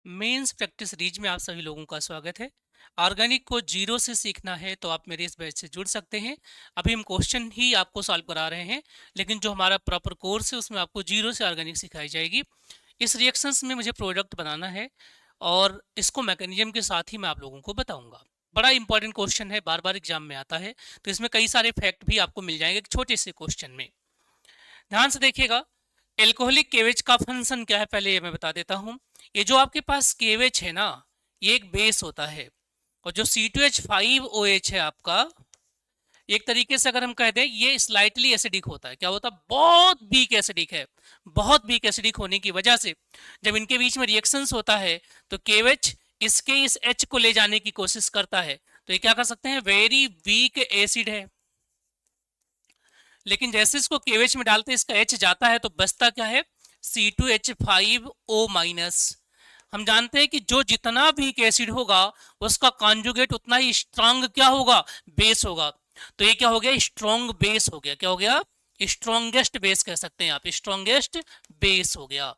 Mains practice रीज में आप सभी लोगों का स्वागत है। ऑर्गेनिक को जीरो से सीखना है तो आप मेरे इस बैच से जुड़ सकते हैं। अभी हम क्वेश्चन ही आपको सॉल्व करा रहे हैं, लेकिन जो हमारा प्रॉपर कोर्स है उसमें आपको जीरो से ऑर्गेनिक सिखाई जाएगी। इस रिएक्शंस में मुझे प्रोडक्ट बनाना है और इसको मैकेनिज्म के साथ ही मैं आप लोगों को बताऊंगा। बड़ा इंपॉर्टेंट क्वेश्चन है, बार बार एग्जाम में आता है, तो इसमें कई सारे फैक्ट भी आपको मिल जाएंगे एक छोटे से क्वेश्चन में। ध्यान से देखिएगा, एल्कोहलिक केवेज का फंक्शन क्या है पहले ये मैं बता देता हूँ। ये जो आपके पास केवेज है ना, ये एक बेस होता है, और जो C2H5OH है आपका, एक तरीके से अगर हम कह दें ये स्लाइटली एसिडिक होता है। क्या होता है? बहुत वीक एसिडिक है। बहुत वीक एसिडिक होने की वजह से जब इनके बीच में रिएक्शंस होता है तो केवेज इसके इस H को ले जाने की कोशिश करता है, तो ये क्या कर सकते हैं, वेरी वीक एसिड है। लेकिन जैसे इसको केवेज में डालते इसका H जाता है तो बचता क्या है, C2H5O-। हम जानते हैं कि जो जितना वीक एसिड होगा उसका कॉन्जुगेट उतना ही स्ट्रांग क्या होगा, बेस होगा। तो ये क्या हो गया, स्ट्रॉन्ग बेस हो गया। क्या हो गया? स्ट्रॉन्गेस्ट बेस कह सकते हैं आप, स्ट्रॉन्गेस्ट बेस हो गया।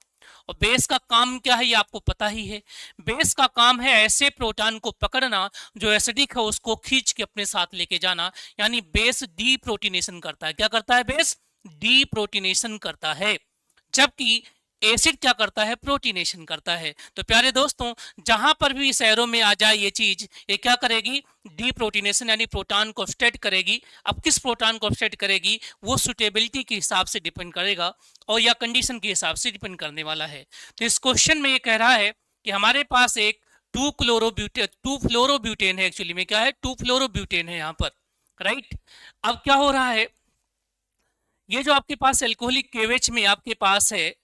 और बेस का काम क्या है ये आपको पता ही है। बेस का काम है ऐसे प्रोटॉन को पकड़ना जो एसिडिक है उसको खींच के अपने साथ लेके जाना, यानी बेस डी प्रोटीनेशन करता है। क्या करता है? बेस डी प्रोटीनेशन करता है, जबकि एसिड क्या करता है, प्रोटीनेशन करता है। तो प्यारे दोस्तों, जहां पर भी इस एरो में आ जाए ये चीज, ये क्या करेगी, डी प्रोटीनेशन यानी प्रोटॉन को ऑब्स्ट्रैक्ट करेगी। अब किस प्रोटॉन को ऑब्स्ट्रैक्ट करेगी वो सुटेबिलिटी के हिसाब से डिपेंड करेगा, और या कंडीशन के हिसाब से डिपेंड करने वाला है। तो इस क्वेश्चन में ये कह रहा है कि हमारे पास एक टू फ्लोरोब्यूटेन है। एक्चुअली में क्या है, टू फ्लोरोब्यूटेन है यहाँ पर, राइट। अब क्या हो रहा है, ये जो आपके पास एल्कोहलिक केवेज में आपके पास है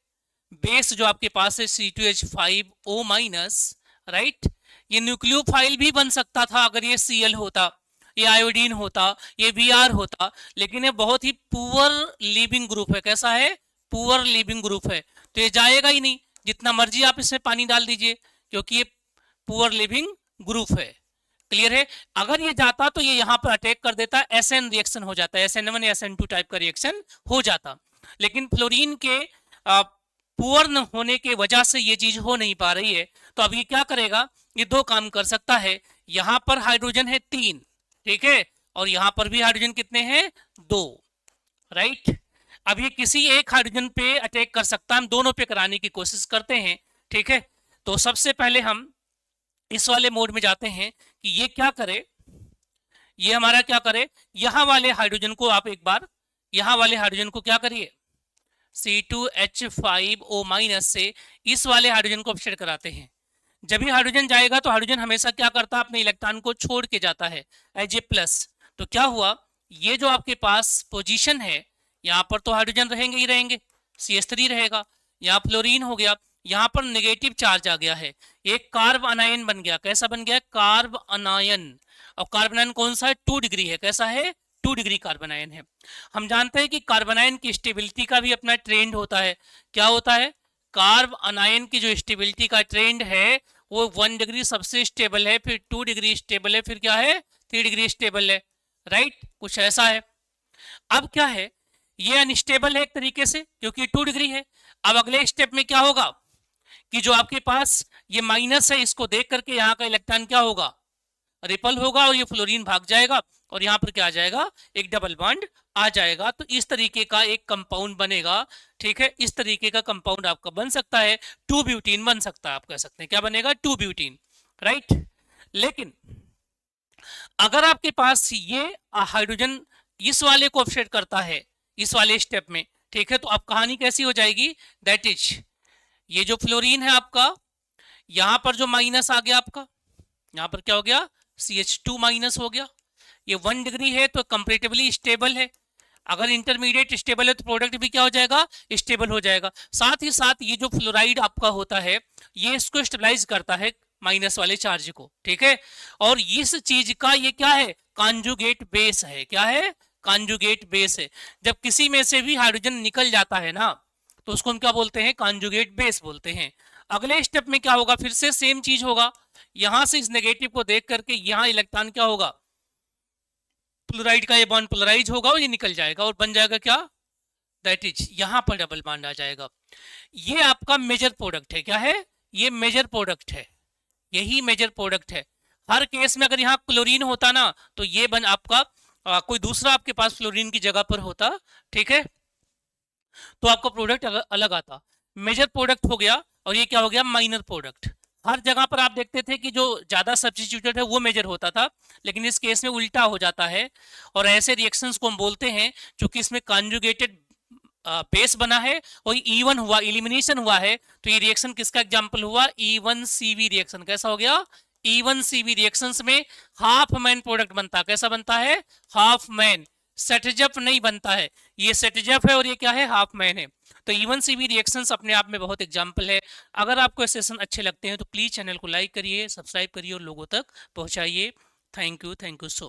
बेस, जो आपके पास है C2H5O-, राइट। ये न्यूक्लियोफाइल भी बन सकता था अगर ये Cl होता, ये आयोडीन होता, ये Br होता, लेकिन ये बहुत ही पुअर लिविंग ग्रुप है। कैसा है? पुअर लिविंग ग्रुप है, तो ये जाएगा ही नहीं, जितना मर्जी आप इसमें पानी डाल दीजिए, क्योंकि ये पुअर लिविंग ग्रुप है। क्लियर है? अगर ये जाता तो ये यहाँ पर अटैक कर देता, SN रिएक्शन हो जाता, SN1 या SN2 टाइप का रिएक्शन हो जाता। लेकिन फ्लोरीन के पुअर न होने के वजह से ये चीज हो नहीं पा रही है। तो अब ये क्या करेगा, ये दो काम कर सकता है। यहां पर हाइड्रोजन है 3, ठीक है, और यहां पर भी हाइड्रोजन कितने हैं, 2, राइट। अब ये किसी एक हाइड्रोजन पे अटैक कर सकता है, हम दोनों पे कराने की कोशिश करते हैं, ठीक है। तो सबसे पहले हम इस वाले मोड में जाते हैं कि ये क्या करे, ये हमारा क्या करे, यहां वाले हाइड्रोजन को आप एक बार, यहां वाले हाइड्रोजन को क्या करिए, C2H5O- से इस वाले हाइड्रोजन को अपसेट कराते हैं। जब भी हाइड्रोजन जाएगा तो हाइड्रोजन हमेशा क्या करता है, अपने इलेक्ट्रॉन को छोड़ के जाता है H+। तो क्या हुआ, ये जो आपके पास पोजीशन है, यहाँ पर तो हाइड्रोजन रहेंगे ही रहेंगे, CH3 रहेगा, यहाँ फ्लोरीन हो गया, यहाँ पर नेगेटिव चार्ज आ गया है, एक कार्ब अनायन बन गया। कैसा बन गया? कार्ब अनायन। और कार्बन आयन कौन सा है, 2 डिग्री है। कैसा है? 2 डिग्री कार्बन आयन है। हम जानते हैं कि कार्बन आयन की स्टेबिलिटी का भी अपना ट्रेंड होता है। क्या होता है? कार्ब अनायन की जो स्टेबिलिटी का ट्रेंड है वो 1 डिग्री सबसे स्टेबल है, फिर 2 डिग्री स्टेबल है, फिर क्या है, 3 डिग्री स्टेबल है, राइट, कुछ ऐसा है। अब क्या है, ये अनस्टेबल है एक तरीके से क्योंकि 2 डिग्री है। अब अगले स्टेप में क्या होगा कि जो आपके पास ये माइनस है इसको देख करके यहाँ का इलेक्ट्रॉन क्या होगा, रिपल होगा, और ये फ्लोरीन भाग जाएगा, और यहाँ पर क्या आ जाएगा, एक डबल बॉन्ड आ जाएगा। तो इस तरीके का एक कंपाउंड बनेगा, ठीक है। इस तरीके का कंपाउंड आपका बन सकता है, 2 ब्यूटीन बन सकता है। आप कह सकते हैं क्या बनेगा, 2 ब्यूटीन, राइट। लेकिन अगर आपके पास ये हाइड्रोजन इस वाले को ऑफसेट करता है इस वाले स्टेप में, ठीक है, तो अब कहानी कैसी हो जाएगी, दैट इज ये जो फ्लोरीन है आपका, यहां पर जो माइनस आ गया आपका, यहां पर क्या हो गया, CH2- हो गया। ये 1 डिग्री है तो कंपेरेटिवली स्टेबल है। अगर इंटरमीडिएट स्टेबल है तो प्रोडक्ट भी क्या हो जाएगा, स्टेबल हो जाएगा। साथ ही साथ ये जो फ्लोराइड आपका होता है ये इसको स्टेबलाइज करता है माइनस वाले चार्ज को, ठीक है। और इस चीज का ये क्या है, कॉन्जुगेट बेस है। क्या है? कॉन्जुगेट बेस है। जब किसी में से भी हाइड्रोजन निकल जाता है ना तो उसको हम क्या बोलते हैं, कॉन्जुगेट बेस बोलते हैं। अगले स्टेप में क्या होगा, फिर से सेम चीज होगा, यहां से इस नेगेटिव को देख करके यहां इलेक्ट्रॉन क्या होगा, क्लोराइड का ये बॉन्ड पोलराइज होगा और ये निकल जाएगा और बन जाएगा क्या, दैट इज यहां पर डबल बॉन्ड आ जाएगा। ये आपका मेजर प्रोडक्ट है। क्या है? ये मेजर प्रोडक्ट है, यही मेजर प्रोडक्ट है। हर केस में अगर यहाँ क्लोरीन होता ना तो ये बन आपका कोई दूसरा आपके पास फ्लोरीन की जगह पर होता, ठीक है, तो आपका प्रोडक्ट अलग आता। मेजर प्रोडक्ट हो गया और ये क्या हो गया, माइनर प्रोडक्ट। हर जगह पर आप देखते थे कि जो ज्यादा सब्स्टिट्यूटेड है वो मेजर होता था, लेकिन इस केस में उल्टा हो जाता है। और ऐसे रिएक्शंस को हम बोलते हैं क्योंकि इसमें कॉन्जुगेटेड बेस बना है और इवन हुआ, इलिमिनेशन हुआ है, तो ये रिएक्शन किसका एग्जांपल हुआ, E1CV रिएक्शन। कैसा हो गया, E1CV रिएक्शंस में हाफ मैन प्रोडक्ट बनता, कैसा बनता है, हाफ मैन, सेटजप नहीं बनता है, ये सेटजप है और ये क्या है, हाफ मैन है। तो E1CV रिएक्शंस अपने आप में बहुत एग्जांपल है। अगर आपको ये सेशन अच्छे लगते हैं तो प्लीज चैनल को लाइक करिए, सब्सक्राइब करिए और लोगों तक पहुंचाइए। Thank you so